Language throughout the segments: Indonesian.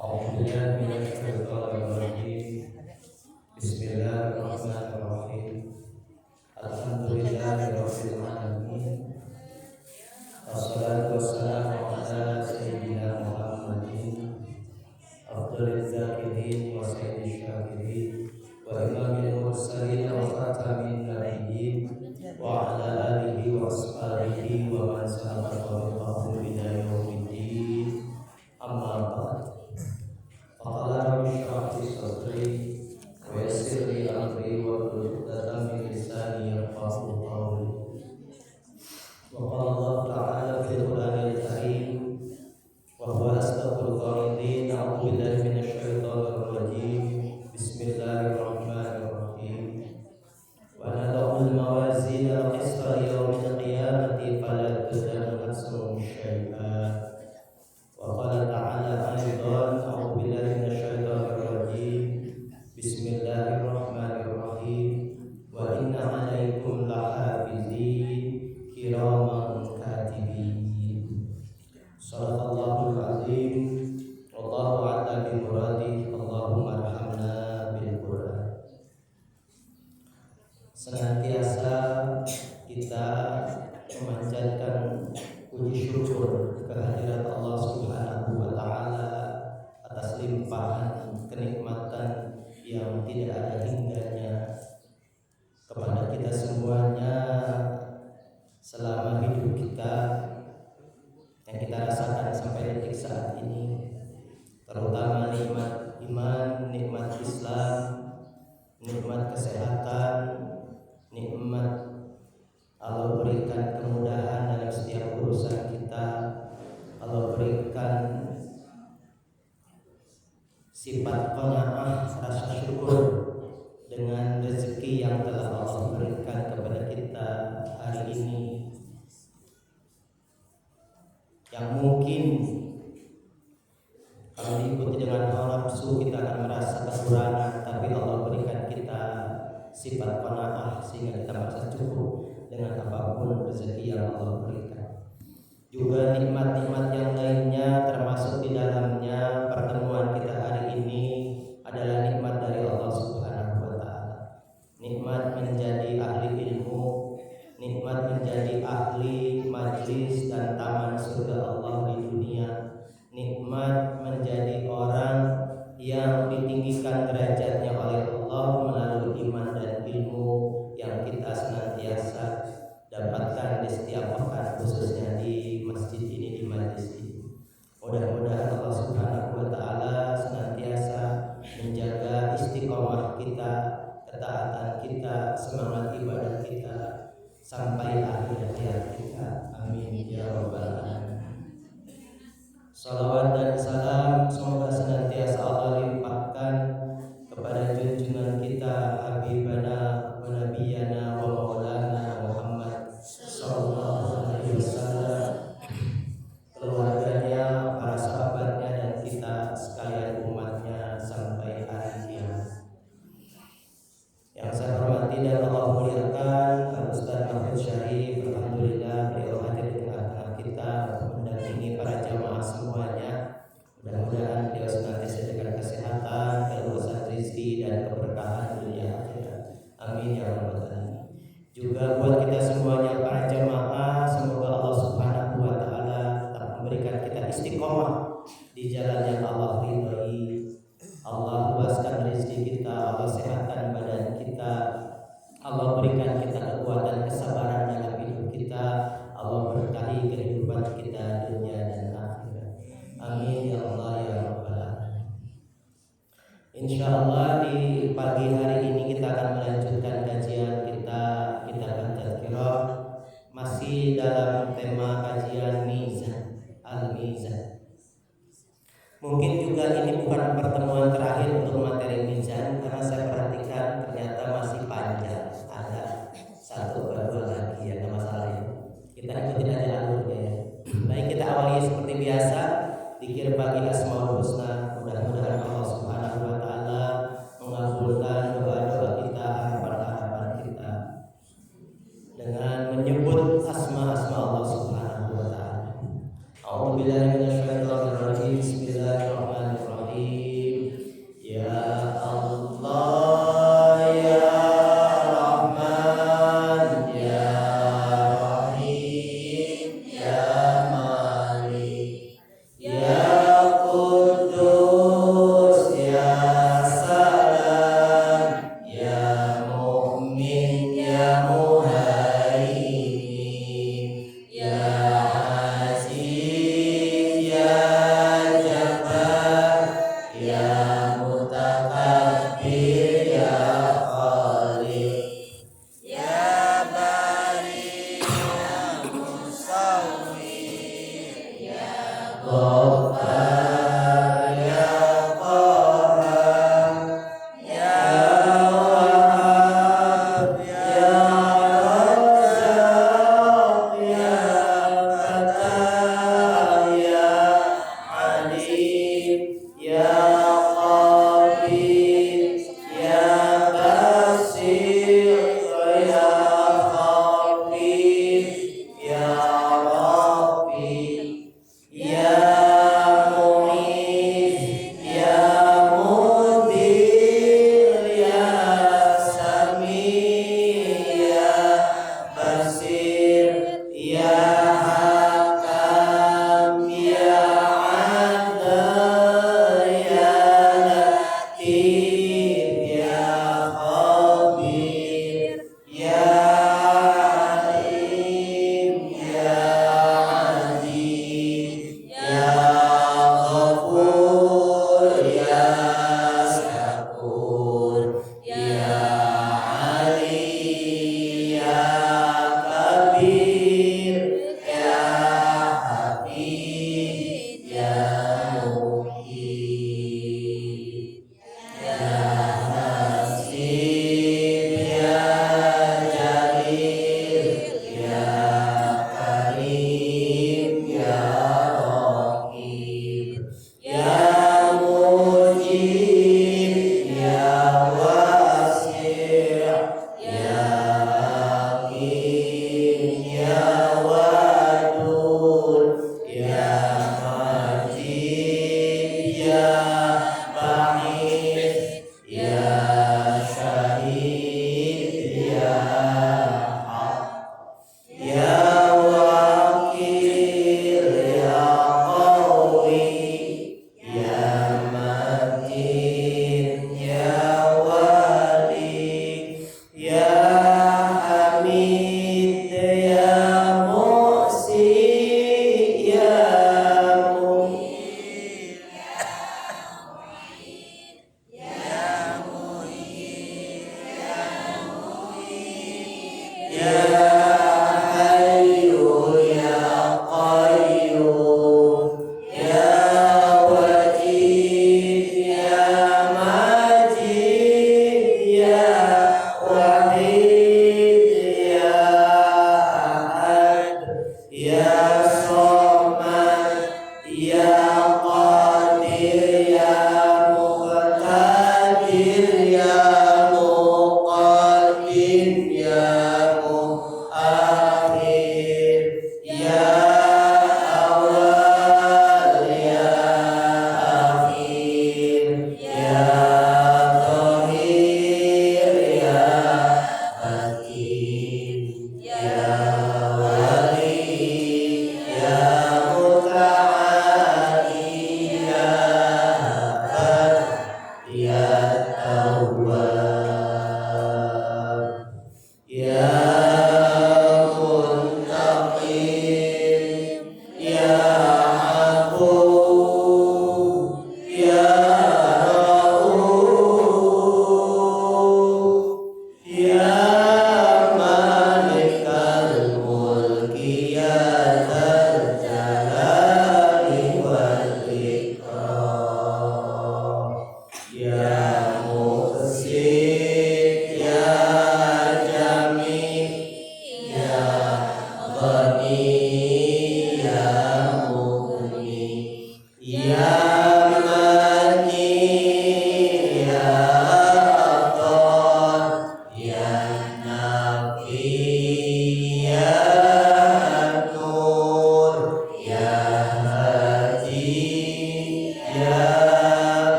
أعوذ بالله من الشيطان الرجيم. بسم الله الرحمن الرحيم. الحمد لله رب العالمين. والصلاة والسلام على سيدنا محمد أفضل الذاكرين وسيد الشاكرين وإمام المرسلين وخاتم النبيين وعلى آله وأصحابه ومن سلك طريقه إلى يوم الدين. أما بعد، فقال رب اشرح لي صدري ويسر لي أمري واحلل عقدة من لساني يفقهوا قولي. وقال الله تعالى في القرآن الكريم وهو أصدق القائلين: أعوذ بالله من الشيطان الرجيم. بسم الله الرحمن الرحيم. ونضع الموازين القسط ليوم القيامة فلا تظلم نفس شيئا. وقال تعالى أيضا: أعوذ بالله من الشيطان الرجيم. بسم الله الرحمن الرحيم. وإن عليكم لحافظين كراما كاتبين. صدق الله العظيم. والله أعلم بمراده. اللهم ارحمنا بالقرآن. Senantiasa kita memanjatkan puji syukur kehadirat Allah Subhanahu wa Ta'ala atas limpahan kenikmatan yang tidak ada hingganya kepada kita semuanya selama hidup kita yang kita rasakan sampai detik saat ini, terutama nikmat iman, nikmat Islam, nikmat kesehatan, nikmat Allah berikan kemudahan dalam setiap urusan kita. Allah berikan sifat qanaah, rasa syukur dengan rezeki yang telah Allah berikan kepada kita hari ini, yang mungkin kalau diikuti dengan hawa nafsu kita akan merasa kekurangan, tapi Allah berikan kita sifat qanaah sehingga kita merasa cukup dengan apapun rezeki yang Allah berikan. Juga nikmat-nikmat yang lainnya termasuk di dalamnya pertemuan kita hari ini adalah nikmat dari Allah Subhanahu wa Ta'ala. Nikmat menjadi ahli ilmu, nikmat menjadi ahli majlis dan taman surga Allah di dunia, nikmat menjadi orang yang ditinggikan derajatnya oleh Allah melalui iman dan ilmu yang kita senantiasa dapatkan di setiap pekan, khususnya di masjid ini, di majlis ini. Mudah-mudahan Allah Subhanahu wa Ta'ala senantiasa menjaga istiqomah kita, ketaatan kita, semangat ibadah kita sampai akhir hayat kita. Amin ya rabbal alamin. Salawat dan salam semoga senantiasa Allah limpahkan kepada junjungan kita Habibana wa Nabiyana wa Maulana Muhammad sallallahu alaihi wasallam, keluarganya, para sahabatnya, dan kita sekalian umatnya sampai akhir kiamat. Yang saya hormati dan Allah muliakan Al-Ustaz Mahfud Syarif, alhamdulillah beliau hadir di tengah-tengah kita untuk mendampingi para jamaah semuanya. Mudah-mudahan beliau senantiasa diberikan kesehatan, keluasan rezeki dan keberkahan dunia akhirat. Amin ya rabbal alamin. Juga buat kita semuanya para jamaah, semoga Allah Subhanahu wa Ta'ala tetap memberikan kita istiqomah di jalan yang Allah ridhai. Allah luaskan rezeki kita, Allah sehatkan badan kita, Allah berikan kita kekuatan kesabaran dalam hidup kita, Allah berkahi kehidupan kita dunia dan akhirat. Amin ya Allah ya rabbal alamin. Insyaallah di pagi hari ini kita akan melanjutkan kajian kita kitab Tazkirah, masih dalam tema kajian Mizan, Al-Mizan. Mungkin juga ini bukan pertemuan terakhir untuk materi mizan, karena saya perhatikan ternyata masih panjang, ada 1-2 lagi ya, nggak masalah ya. Kita ikutin aja alurnya ya. Baik, kita awali seperti biasa zikir pagi Asmaul Husna. Mudah-mudahan Allah Subhanahu wa Ta'ala mengabulkan doa-doa kita, harapan-harapan kita dengan menyebut asma-asma Allah Subhanahu wa Ta'ala. A'udzubillahi minasyaitonir rajim. Bismillahirrahmanirrahim.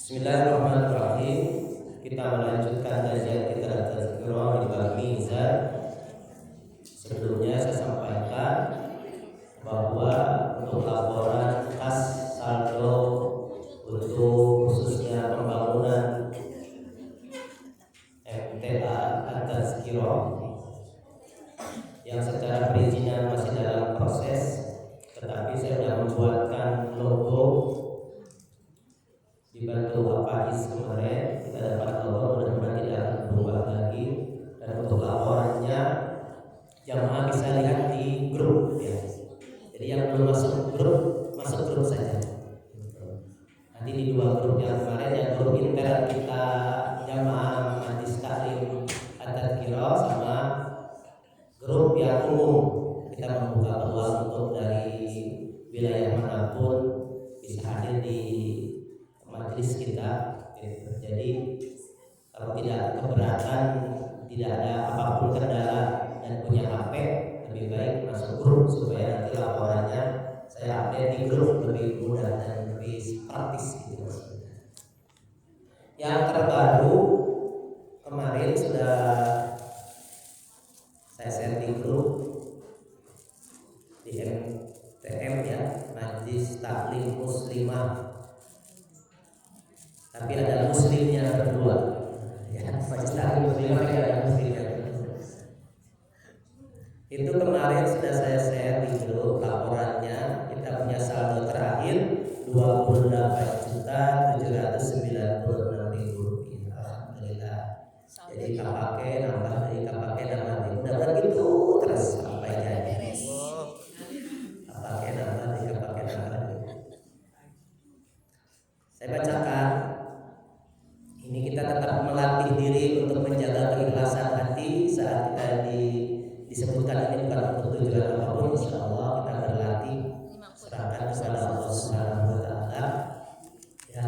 Bismillahirrahmanirrahim. Kita melanjutkan kajian kita Tazkirah di bab mizan. Sebelumnya saya sampaikan bahwa untuk laporan kas saldo untuk khususnya pembangunan MTA Tazkirah yang secara perizinan masih dalam proses, tetapi saya sudah membuatkan logo dibantu Bapak Is kemarin. Kita dapat logo, mudah-mudahan tidak akan berubah lagi. Dan untuk laporannya jamaah bisa lihat di grup ya. Jadi yang belum masuk grup saja. Nanti di dua grup yang kemarin, yang grup intern kita jamaah Majlis Taklim At-Tazkirah sama grup yang umum, kita membuka peluang untuk dari wilayah manapun bisa hadir di majelis kita. Jadi kalau tidak keberatan, tidak ada apapun kendala dan punya HP, lebih baik masuk grup supaya nanti laporannya saya update di grup lebih mudah dan lebih praktis gitu. Yang terbaru kemarin sudah saya share di grup di MTM ya, Majlis Taklim Muslimah. Tapi ada muslimnya berdua ya, Majlis Taklim Muslimah ya, ada muslimnya. Itu kemarin sudah saya share di grup laporannya. Kita punya saldo terakhir 28.796.000 rupiah. Alhamdulillah. Jadi KPK nambah dari KPK nambah dari, mudah-mudahan gitu terus sampai jadi. KPK nambah dari KPK nambah dari. Saya bacakan. Ini kita tetap melatih diri untuk menjaga keikhlasan hati saat kita disebutkan ini bukan untuk tujuan apapun. Insya Allah kita berlatih, serahkan kepada Allah Subhanahu Wa Taala ya,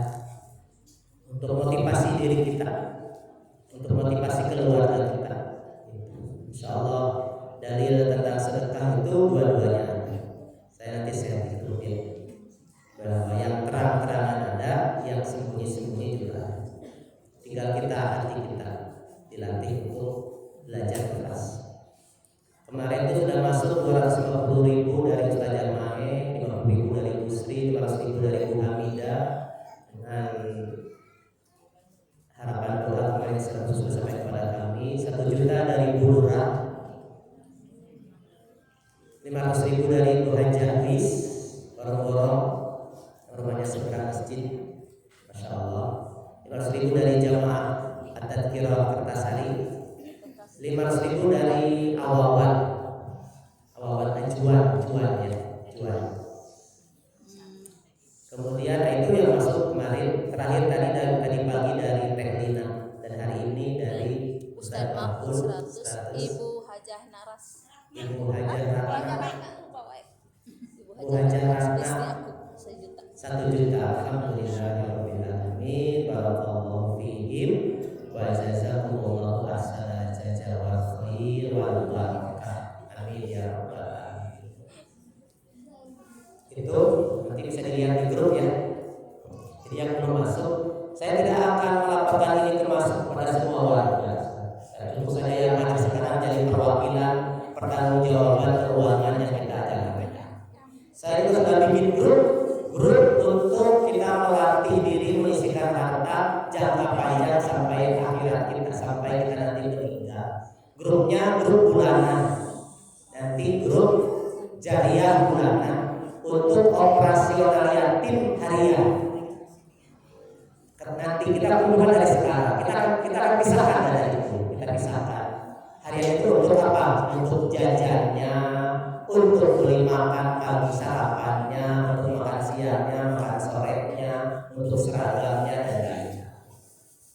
untuk motivasi diri kita, untuk motivasi keluarga kita. Insya Allah dalil tentang sedekah itu dua-duanya ada. Saya nanti share di grup ya. Bahwa yang terang-terangan ada, yang sembunyi-sembunyi juga ada. Tinggal kita, hati kita dilatih untuk belajar keras. Kemarin itu sudah masuk 250.000 dari Ustazah Mae, 50.000 dari Bu Sri, 500.000 dari Bu Hamidah, dengan harapan doa kemarin 100 sudah sampai kepada kami, 1 juta dari Bu Lurah, 500.000 dari Bu Haji Hafiz, Gorong-Gorong, rumahnya seberang masjid, masya Allah. 500.000 dari jamaah At-Tadhkirah Kertasari, 500.000 dari Awawan cuan ya. Kemudian itu yang masuk kemarin, terakhir tadi pagi dari Teklina, dan hari ini dari Ustadz Mahfuz 100. Ibu Hajah Naras. Ibu Hajah Naras 1 juta. Alhamdulillahirabbil alamin. Barakallahu fihim wa jazakumullahu ahsana jazaa wal khair wal barakah. Amin ya rabbal alamin. Itu nanti bisa dilihat di grup ya. Jadi yang belum masuk, saya tidak akan melaporkan ini termasuk pada semua warga. Tentu saja yang ada sekarang jadi perwakilan pertanggungjawaban keuangan yang kita jalankan. Saya juga sudah bikin grup untuk kita melatih diri menyisihkan harta jangka panjang sampai akhirat kita, sampai kita nanti meninggal. Grupnya grup bulanan, nanti grup jariah bulanan untuk operasional yatim harian. Nanti kita kumpulkan dari sekarang, kita akan pisahkan dari itu, kita pisahkan. Harian itu untuk apa? Untuk jajannya, untuk beli makan pagi sarapannya, untuk makan siangnya, makan sorenya, untuk seragamnya dan lainnya.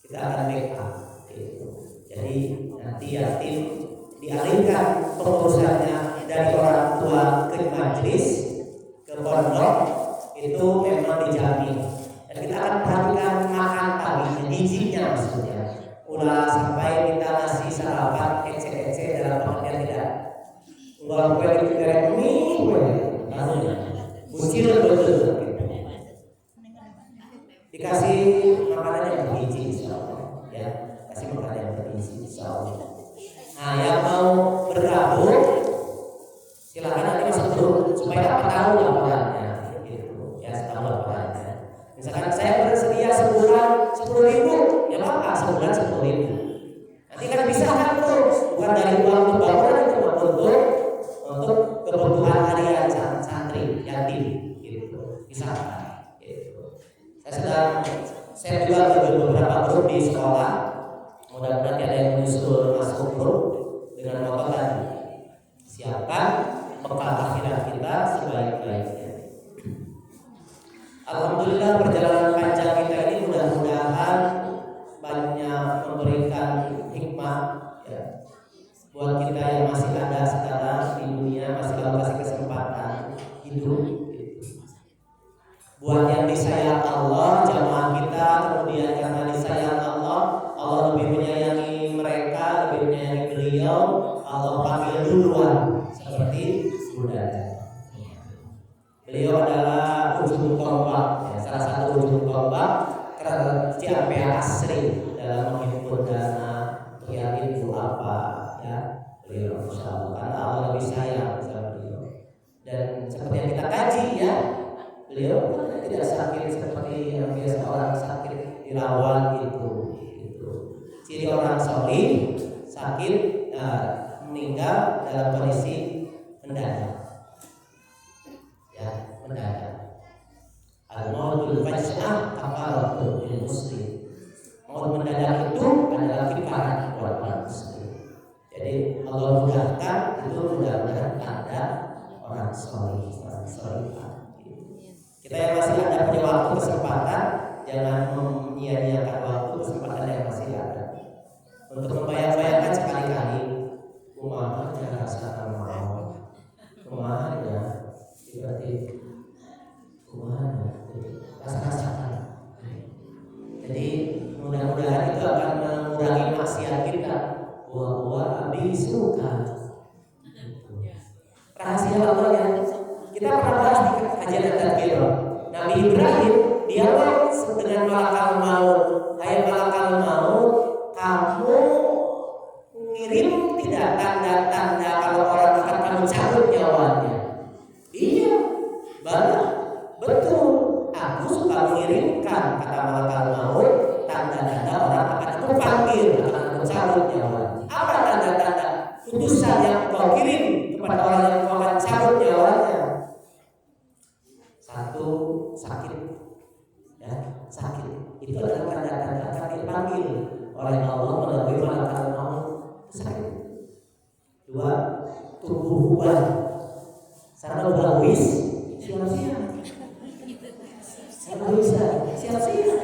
Kita akan backup gitu. Jadi nanti yatim dialihkan pengurusannya dari orang tua ke majelis, ke pondok, itu memang dijamin. Dan kita akan perhatikan makan paginya, gizinya maksudnya. Ulah sampai kita ngasih sarapan ece-ece dalam pengertian tidak. Kalau kue dikira mie, bucil betul. Dikasih makanan yang bergizi, insyaallah. Ya, kasih makanan yang bergizi, insyaallah. Nah, yang mau bergabung, silakan nanti masuk grup supaya tahu laporannya, gitu. Ya, tahu laporannya. Misalkan saya bersedia sebulan 10.000, ya maka sebulan 10.000. Nanti kan bisa kan tuh, bukan dari uang untuk bangunan, cuma untuk kebutuhan harian santri yatim gitu, bisa gitu. Saya juga beberapa grup di sekolah, mudah-mudahan ada yang menyusul masuk grup dengan moto tadi, siapkan bekal akhirat kita sebaik-baiknya. Alhamdulillah perjalanan panjang kita ini mudah-mudahan banyak memberikan hikmah ya, buat kita yang masih ada sekarang di dunia, masih Allah kasih kesempatan hidup. Buat yang disayang Allah, jamaah kita, kemudian karena disayang Allah, Allah lebih menyayangi mereka, lebih menyayangi beliau, Allah panggil duluan seperti budaya. Beliau adalah ujung tombak, ya, salah satu ujung tombak kerja asri dalam menghimpun dana untuk yatim itu apa ya. Beliau insyaallah karena Allah lebih sayang sama beliau. Dan seperti yang kita kaji ya, beliau tidak sakit seperti yang biasa orang sakit dirawat gitu. Ciri orang solih sakit meninggal dalam kondisi mendadak. Ya, mendadak. Al-mautul faj'ah kafaratul lil muslim. Maut mendadak itu adalah kifarat buat orang muslim. Jadi Allah mudahkan itu mudah-mudahan tanda orang soleh, orang solehah. Kita yang masih ada punya waktu kesempatan, jangan menyia-nyiakan waktu kesempatan yang masih ada untuk membayang-bayangkan sekali-kali umatnya rasa mau umatnya berarti umatnya rasa-rasakan. Jadi mudah-mudahan itu akan mengurangi maksiat kita. Wa abi suka. Rahasia Allah ya. Kita pernah bahas di kajian At-Tadhkirah. Nabi Ibrahim dia dengan malakal maut. Hai malakal maut, kamu ngirim tidak tanda-tanda kalau orang akan kamu cabut nyawanya? Iya, betul. Aku suka mengirimkan kata malakal maut tanda-tanda orang akan aku panggil, akan aku cabut nyawanya. Apa tanda-tanda putusan yang kau kirim kepada orang yang kau akan cabut nyawanya? Satu, sakit, ya sakit. Itu adalah tanda-tanda akan dipanggil oleh Allah melalui malaikat maut. Sakit. 2, tubuh ubah. Sarana ubah wis, siap-siap. Sarana bisa, siap-siap.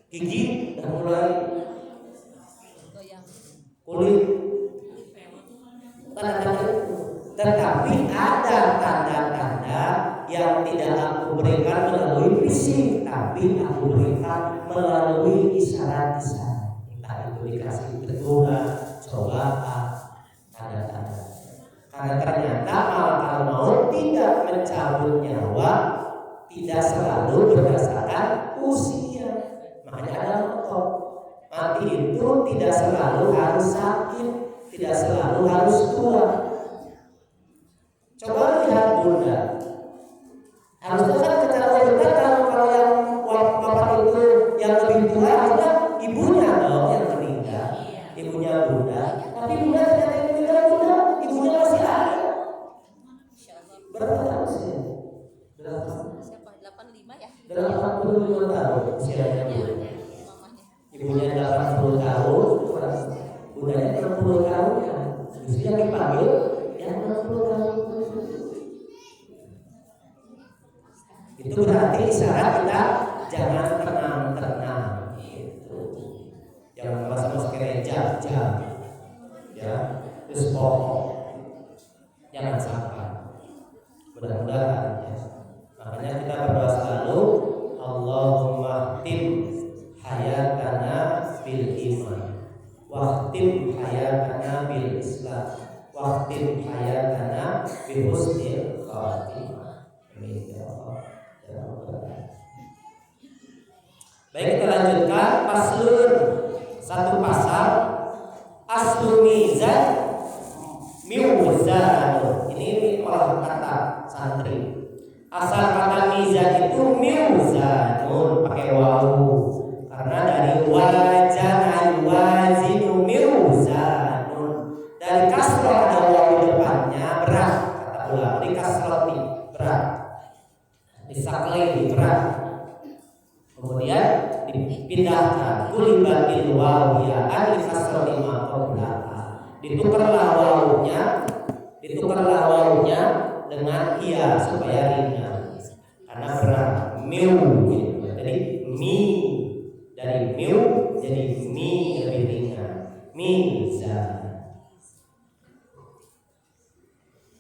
Gigi udah mulai kulit. Tetapi ada tanda-tanda yang tidak aku berikan melalui fisik, tapi aku berikan melalui isyarat-isyarat. Entah itu dikasih teguran, cobaan, tanda-tanda. Karena ternyata malaikat maut tidak mencabut nyawa, tidak selalu berdasarkan usia. Makanya ada moto, mati itu tidak selalu harus sakit, tidak selalu harus tua. Coba lihat Bunda, harusnya kan secara logika kalau yang wafat itu yang lebih tua harusnya ibunya dong yang meninggal, ibunya Bunda. Tapi Bunda ternyata yang meninggal Bunda, ibunya masih ada. Berapa tahun sih? Berapa? 85 ya? 85 tahun usianya Bunda. Ibunya 80 tahun, Bundanya 60 tahun ya. Justru yang dipanggil yang 60 tahun. Itu berarti isyarat kita jangan tenang-tenang gitu. Jangan merasa masuk gereja jam, ya, terus pokok. Jangan sampai. Mudah-mudahan ya. Makanya kita berdoa selalu, Allahumma tim hayatana bil iman, wahtim hayatana bil islam, wahtim hayatana bil husnil khatimah. Amin ya Allah. Baik, kita lanjutkan paslun. Satu pasal aslu mizan miwzan. Ini olah kata santri. Asal kata mizan itu miwzanun pakai wawu. Karena dari wazana yuwazinu miwzanun. Dari kasroh ada wawu depannya berat. Kata ulama di kasroh ini berat. Di saklai berat. Kemudian dipindahkan kulibatil wawiyaan di kasroh lima qablaha. Ditukarlah wawunya dengan iya supaya ringan. Karena berat miu gitu. Jadi mi dari miu jadi mi lebih ringan. Mizan.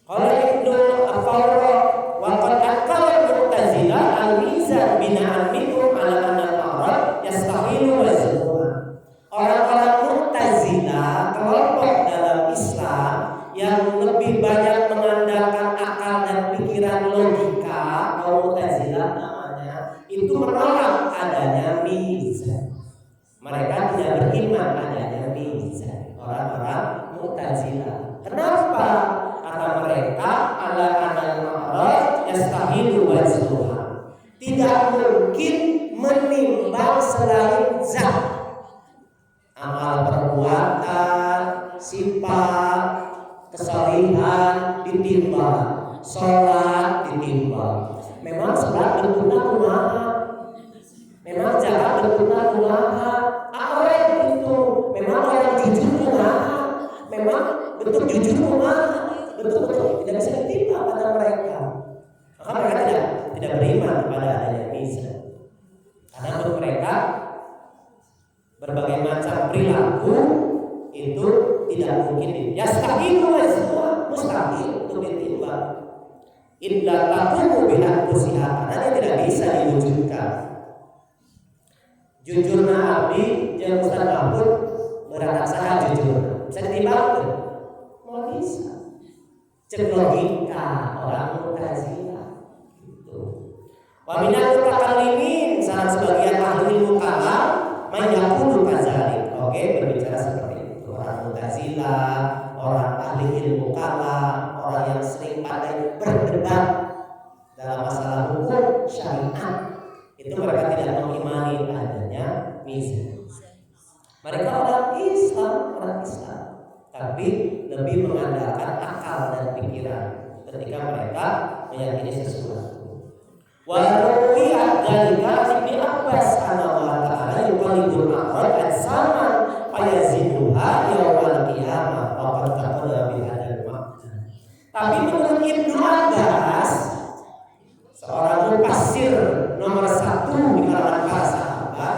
Qala Ibnu Al-Farra wa qad akala Mu'tazilah al-mizan bina'an minhum ala anna al-arad yastahilu waznuha. Orang-orang Mu'tazilah, kelompok dalam Islam yang lebih banyak mengandalkan akal dan pikiran logika, kaum Mu'tazilah namanya, itu menolak adanya mizan. Mereka tidak beriman adanya mizan. Orang-orang Mu'tazilah. Kenapa? Kata mereka ala anal-arad yastahilu waznuha. Tidak mungkin menimbang selain zat. Amal perbuatan, sifat, kesalihan ditimbang, sholat ditimbang. Memang sholat berguna kumaha, memang zakat berguna kumaha, awet itu, memang orang jujur kumaha, memang bentuk jujur kumaha, betul-betul tidak bisa ditimbang kata mereka. Maka mereka tidak beriman kepada adanya mizan. Karena menurut mereka berbagai macam perilaku itu tidak mungkin yastahilu semua mustahil untuk ditimbang. Illa taqumu biha usiha, karena tidak bisa diwujudkan. Jujurna abdi jeung Ustaz Mahfud berangkat saha jujur. Bisa ditimbang tuh? Mau bisa. Cek logika orang Mu'tazilah gitu. Wa minal mutakallimin, salah sebagian ahli kalam mayaqulu kadzalik. Oke, berbicara seperti itu. Orang Mu'tazilah, orang ahli ilmu kalam, orang yang sering pandai berdebat dalam masalah hukum syariat, itu mereka tidak mengimani adanya mizan. Mereka orang Islam, tapi lebih mengandalkan akal dan pikiran ketika mereka meyakini sesuatu. Warawiyat dzalika Ibnu Abbas Allah Ta'ala yuqallibul aqrab al-saman fayaziduha yaumal qiyamah wa qad taqaddama bi hadzal ma'na. Tapi menurut Ibnu Abbas, seorang mufassir nomor 1 di kalangan para sahabat,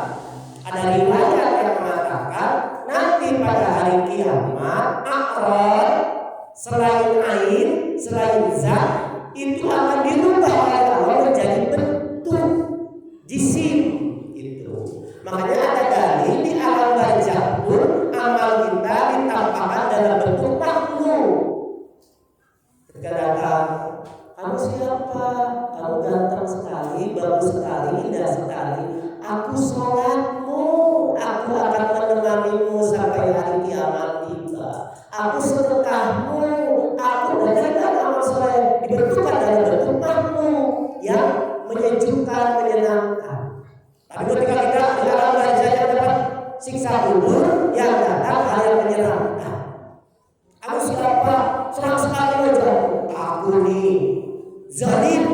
ada riwayat yang mengatakan nanti pada hari kiamat aqrab selain ain, selain zat itu akan dirubah oleh Allah menjadi bentuk jisim itu. Makanya ada dalil di alam barzakh pun amal kita ditampakkan dalam bentuk makhluk. Ketika datang, kamu siapa? Kamu ganteng sekali, bagus sekali, indah sekali. Aku sholatmu, aku akan menemanimu sampai hari kiamat tiba. Aku sedekahmu, aku menjaga amal soleh dibentukkan dalam bentuk makhluk yang menyejukkan, menyenangkan. Tapi ketika kita di alam barzakh yang dapat siksa kubur, yang datang hal yang menyenangkan. Aku siapa? Senang sekali wajahmu. Aku nih zalim,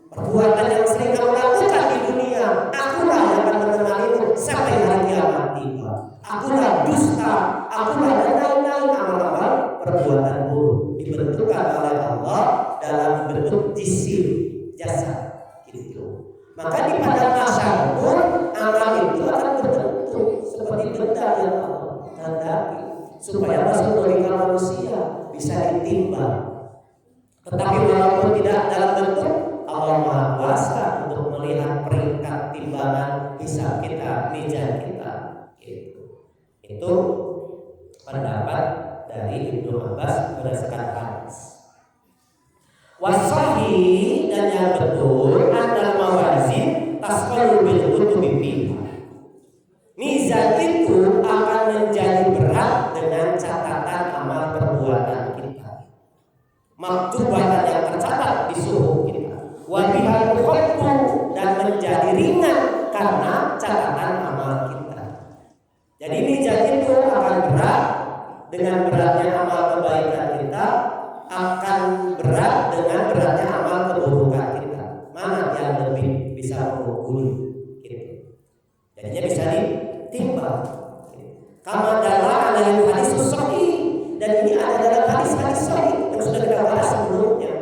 perbuatan yang sering kamu lakukan di dunia, akulah yang akan menemanimu sampai hari kiamat tiba. Akulah dusta, akulah dan lain-lain amal-amal perbuatan buruk dibentukkan oleh Allah dalam bentuk jisim, jasad gitu. Maka di padang mahsyar pun amal itu akan berbentuk seperti benda yang Allah kehendaki supaya masuk logika manusia bisa ditimbang. Tetapi walaupun tidak dalam bentuk, Allah Maha Kuasa untuk melihat peringkat timbangan hisab kita, mizan kita. Gitu. Itu pendapat dari Ibnu Abbas berdasarkan hadis. Wasahih dan yang betul annal mawazin tasqalu bil kutubi fiha. Mizan itu akan menjadi berat dengan catatan amal perbuatan kita. Maktubatan yang tercatat di suhuf kita. Wabihal khutbu dan menjadi ringan karena catatan amal kita. Jadi mizan itu akan berat dengan beratnya amal kebaikan kita, akan berat dengan beratnya amal keburukan kita. Mana yang lebih bisa mengukur? Gitu. Jadinya bisa ditimbang. Kama dalam alaihi hadis sahih, dan ini ada dalam hadis-hadis sahih yang sudah kita bahas sebelumnya.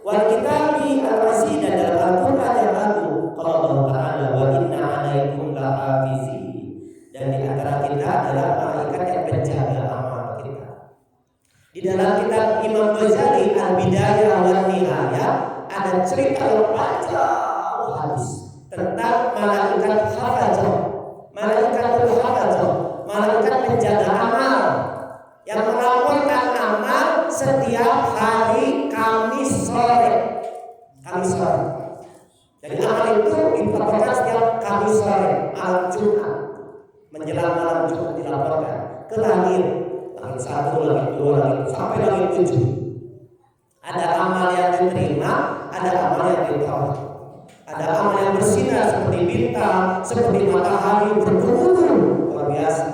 Wal kitabi al-aziz dan dalam Al-Qur'an yang agung. Qala Allah Ta'ala wa inna 'alaikum lahafizin. Dan di antara kita adalah malaikat yang penjaga amal kita. Di dalam kitab Imam Ghazali Al-Bidayah wan Nihayah ada cerita yang panjang hadis tentang malaikat hafazah. Malaikat hafazah, malaikat penjaga amal yang melaporkan amal setiap hari Kamis sore. Kamis sore. Jadi amal itu dilaporkan setiap Kamis sore, malam Jumat. Menjelang malam Jumat dilaporkan ke langit 1, langit 2, langit sampai langit 7. Ada amal yang diterima, ada amal yang ditolak. Ada amal yang bersinar seperti bintang, seperti matahari bergulung, luar biasa.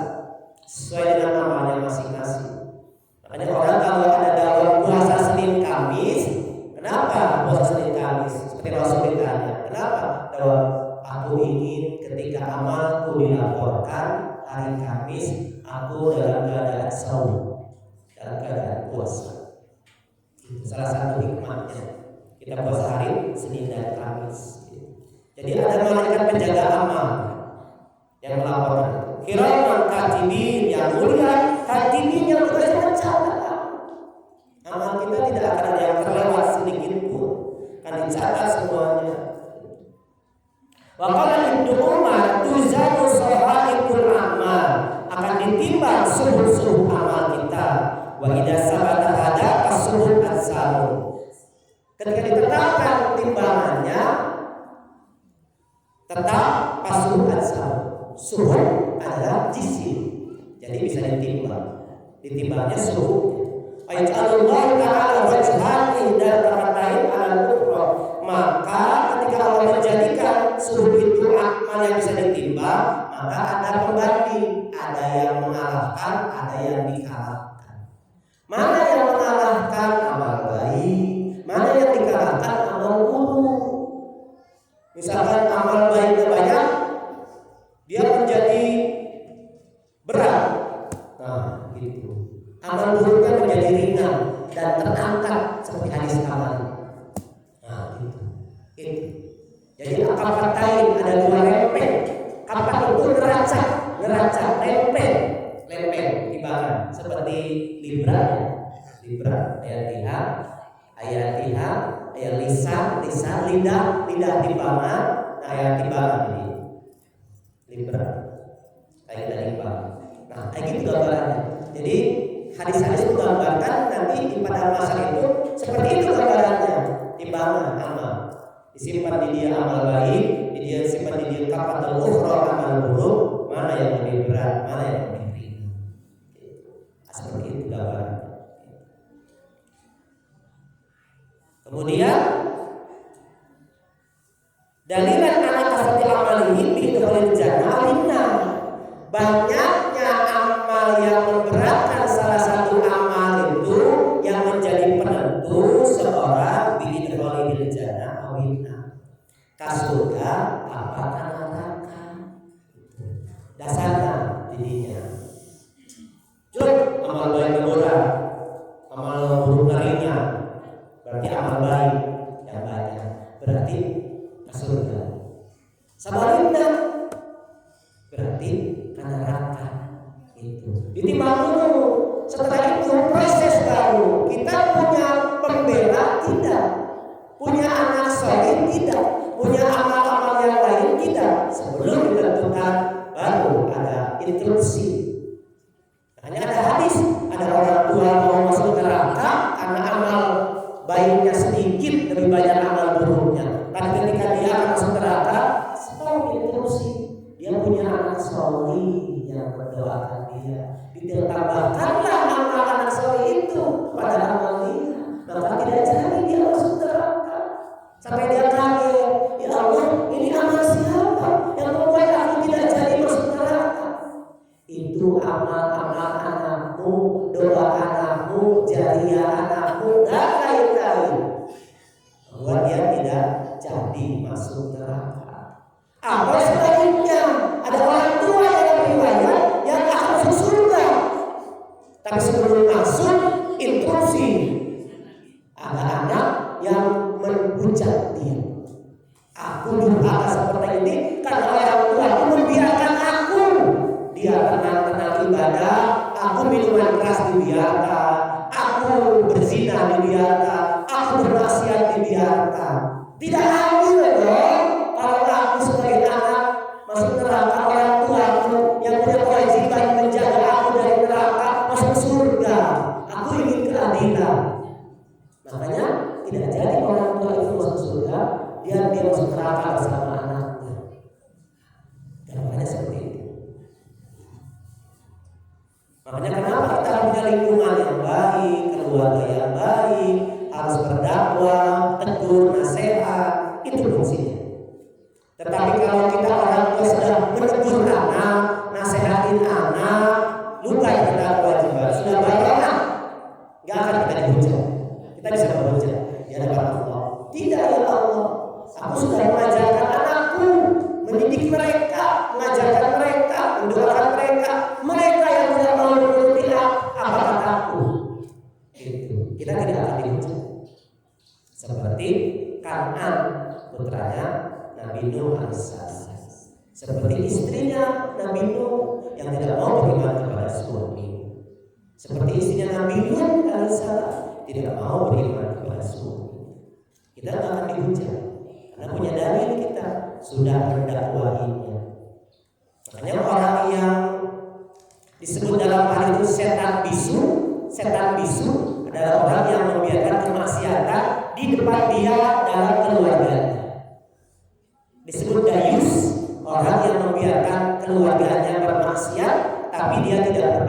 Sesuai dengan amalnya masing-masing. Makanya orang kalau ada dalam puasa Senin Kamis, kenapa puasa Senin Kamis? Seperti Rasul ditanya, kenapa? Bahwa aku ingin ketika amalku dilaporkan hari Kamis, aku dalam keadaan saum, dalam keadaan puasa. Salah satu hikmahnya kita puasa hari Senin dan Kamis. Jadi ada malaikat penjaga amal yang melaporkan. Kiraman katibin yang mulia, katibin yang tugasnya mencatat. Amal kita tidak akan ada yang terlewat sedikit pun, akan dicatat semuanya. Wa qala Ibnu Umar tuzanu sahaibul amal, akan ditimbang suhul amal kita. Wa idza sabata hada kasuhul asalu. Ketika ditetapkan timbangannya, tetap pasuh asal. Suhu adalah jisim, jadi bisa ditimbang. Ditimbangnya suhu. Ayatullah Ta'ala wajhani dan takatain al-ukhra. Maka ketika Allah menjadikan suhu itu amal yang bisa ditimbang, maka ada pembanding, ada yang mengalahkan, ada yang dikalahkan. Mana yang mengalahkan amal baik, Misalkan amal baiknya banyak, dia menjadi berat. Nah, gitu. Amal buruknya menjadi ringan dan terangkat seperti hadis amal. Nah, gitu. Itu. Jadi kafatain ada dua lempeng. Kafat itu neraca, lempeng timbangan seperti libra, ayat lisan, lidah timbangan, ayat timbangan ini. Libra, kayak timbangan. Nah, kayak gitu gambarannya. Jadi hadis-hadis menggambarkan nanti pada masa itu seperti itu gambarannya, timbangan amal. Disimpan di dia amal baik, dia simpan di dia kafatul ukhra amal buruk, mana yang lebih berat, mana yang lebih ringan. Seperti itu gambarannya. Kemudian dalilan anak kasati amalihi bi idkhulil jannah alimna. Banyaknya amal yang memberatkan salah satu amal itu yang menjadi penentu seorang bi idkhulil jannah alimna. Kasurga apakah neraka? Dasarnya didinya. Cuk amal baik berat, amal buruk ringan. Berarti amal baik yang banyak, berarti surga. Sabarinna berarti neraka. Itu ditimbang dulu. Setelah itu proses baru. Kita punya pembela tidak, punya anak soleh tidak, punya amal-amal yang lain tidak. Sebelum ditentukan baru ada instruksi. Hanya ada hadis, ada orang tua mau masuk neraka karena amal baiknya sedikit, lebih banyak amal buruknya. Tapi ketika dia akan masuk neraka, stop instruksi. Dia punya anak soleh yang berdoakan dia. Ditambahkanlah amal anak soleh itu pada amal dia, maka tidak jadi dia masuk neraka. Sampai dia kaget, ya Allah, ini amal siapa yang membuat aku tidak jadi masuk neraka? Itu amal-amal anakmu, doa anakmu, jariah anakmu, dan lain-lain. Buat dia tidak jadi masuk neraka. Atau sebaliknya, ada orang tua yang riwayat yang akan masuk surga, tapi sebelum masuk instruksi, ada anak yang menghujat dia. Aku durhaka seperti ini karena orang tua aku membiarkan aku. Dia tenang-tenang ibadah, aku minuman keras dibiarkan, aku berzina dibiarkan, aku bermaksiat dibiarkan. Tidak adil dong kalau aku sebagai anak masuk neraka, orang tua aku yang punya kewajiban menjaga aku dari neraka masuk surga. Aku ingin keadilan. Makanya tidak jadi orang tua itu masuk surga, dia masuk neraka bersama anaknya. Makanya seperti itu. Makanya kenapa kita punya lingkungan yang baik, keluarga yang baik, harus berdakwah, tegur, nasihat, itu fungsinya. Tetapi kalau kita orang tua sudah menegur anak, nasihatin anak, lupa kita kewajiban, sudah bayar, nggak akan kita dihujat. Kita bisa berhujat di hadapan Allah. Tidak ya Allah, aku sudah mengajarkan anakku, mendidik mereka, mengajarkan mereka, mendoakan mereka yang tidak mau menuruti apa kataku. Itu kita tidak akan dihujat. Seperti Kan'an putranya Nabi Nuh alaihissalam, seperti istrinya Nabi Nuh yang tidak mau beriman kepada suami, seperti istrinya Nabi Nuh alaihissalam tidak mau beriman kepada suami. Kita tidak akan dihujat karena punya dalil, kita sudah mendakwahinya. Makanya orang yang disebut dalam hal itu setan bisu adalah orang yang membiarkan kemaksiatan di depan dia dalam keluarganya. Disebut dayus, orang yang membiarkan keluarganya bermaksiat tapi dia tidak peduli.